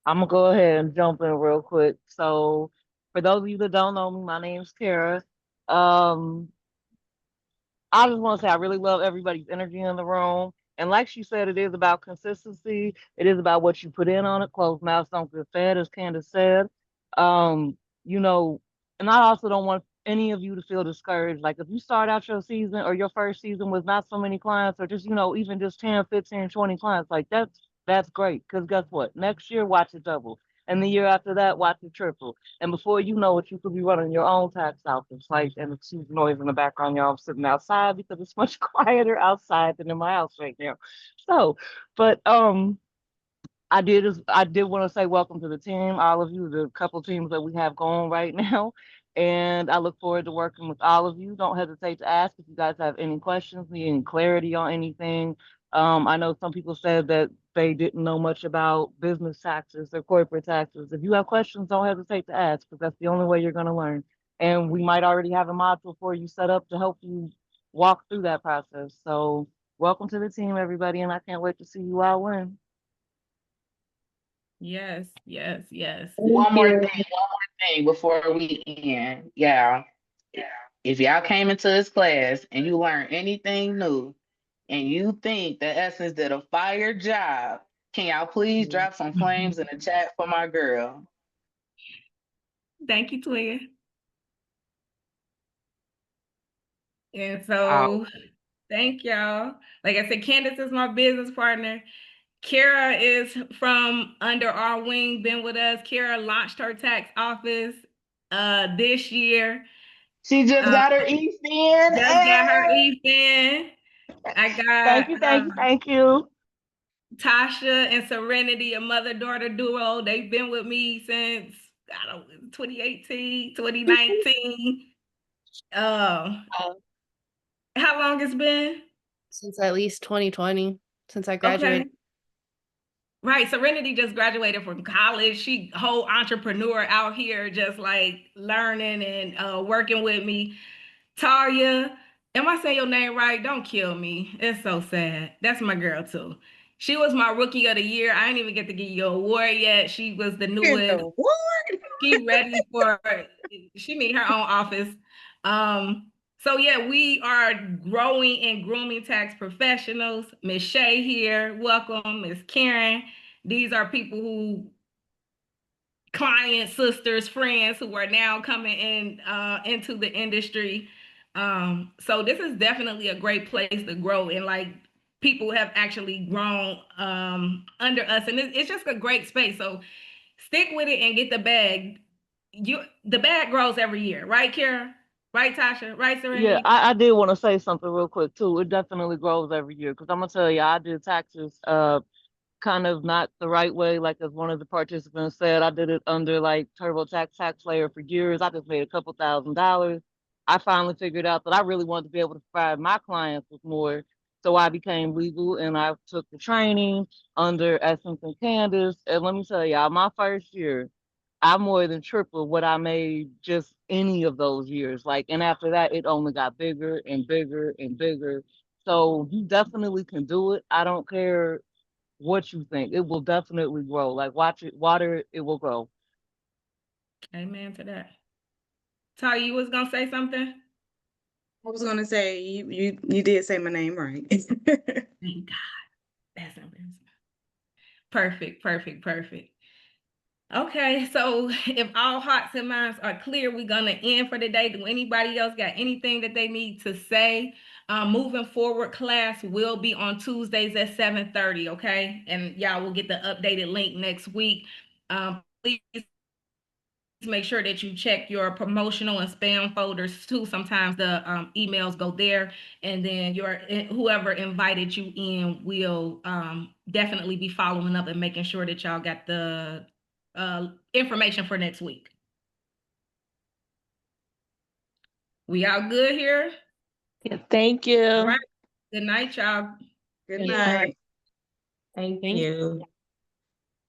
I'm gonna go ahead and jump in real quick. So for those of you that don't know me, my name's Kara. I just want to say I really love everybody's energy in the room. And like she said, it is about consistency. It is about what you put in on it. Closed mouths don't get fed, as Candace said. You know, and I also don't want any of you to feel discouraged. Like if you start out your season or your first season with not so many clients, or just, even just 10, 15, 20 clients, like That's great, because guess what? Next year, watch it double. And the year after that, watch it triple. And before you know it, you could be running your own tax office. Like, and excuse the noise in the background, y'all. I'm sitting outside because it's much quieter outside than in my house right now. So, but I did want to say welcome to the team, all of you, the couple teams that we have going right now. And I look forward to working with all of you. Don't hesitate to ask if you guys have any questions, need any clarity on anything. I know some people said that they didn't know much about business taxes or corporate taxes. If you have questions, don't hesitate to ask, because that's the only way you're going to learn. And we might already have a module for you set up to help you walk through that process. So welcome to the team, everybody, and I can't wait to see you all win. Yes, yes, yes. One more thing before we end. Yeah. If y'all came into this class and you learned anything new and you think that Essence did a fire job, can y'all please drop some flames in the chat for my girl? Thank you, Toya. And so, thank y'all. Like I said, Candace is my business partner. Kara is from under our wing, been with us. Kara launched her tax office this year. She just got her EFIN. Just got her EFIN. I got thank you. Tasha and Serenity, a mother-daughter duo. They've been with me since 2018, 2019. How long it's been? Since at least 2020, since I graduated. Okay. Right, Serenity just graduated from college. She whole entrepreneur out here, just like learning and working with me. Taria, am I saying your name right? Don't kill me. It's so sad. That's my girl too. She was my rookie of the year. I didn't even get to give you an award yet. She was the newest. She ready for it. She need her own office. So yeah, we are growing and grooming tax professionals. Miss Shay here, welcome. Miss Karen. These are people who, clients, sisters, friends who are now coming in into the industry. So this is definitely a great place to grow, and like people have actually grown under us, and it's just a great space. So stick with it and get the bag. The bag grows every year, right, Kara? Right, Tasha? Right, Serenity? Yeah, I did want to say something real quick too. It definitely grows every year, because I'm gonna tell you, I did taxes kind of not the right way. Like, as one of the participants said, I did it under like TurboTax tax layer for years. I just made a couple $1,000s. I finally figured out that I really wanted to be able to provide my clients with more. So I became legal and I took the training under Essence and Candace. And let me tell y'all, my first year, I more than tripled what I made just any of those years. Like, and after that, it only got bigger and bigger and bigger. So you definitely can do it. I don't care what you think. It will definitely grow. Like, watch it, water it, it will grow. Amen to that. Ty, you was gonna say something? I was gonna say you did say my name right. Thank God. That's amazing. Perfect. Okay, so if all hearts and minds are clear, we're gonna end for the day. Do anybody else got anything that they need to say? Moving forward, class will be on Tuesdays at 7:30, okay? And y'all will get the updated link next week. Please make sure that you check your promotional and spam folders too. Sometimes the emails go there, and then whoever invited you in will definitely be following up and making sure that y'all got the information for next week. We all good here? Yeah, thank you. All right. Good night, y'all. Good night. Thank you.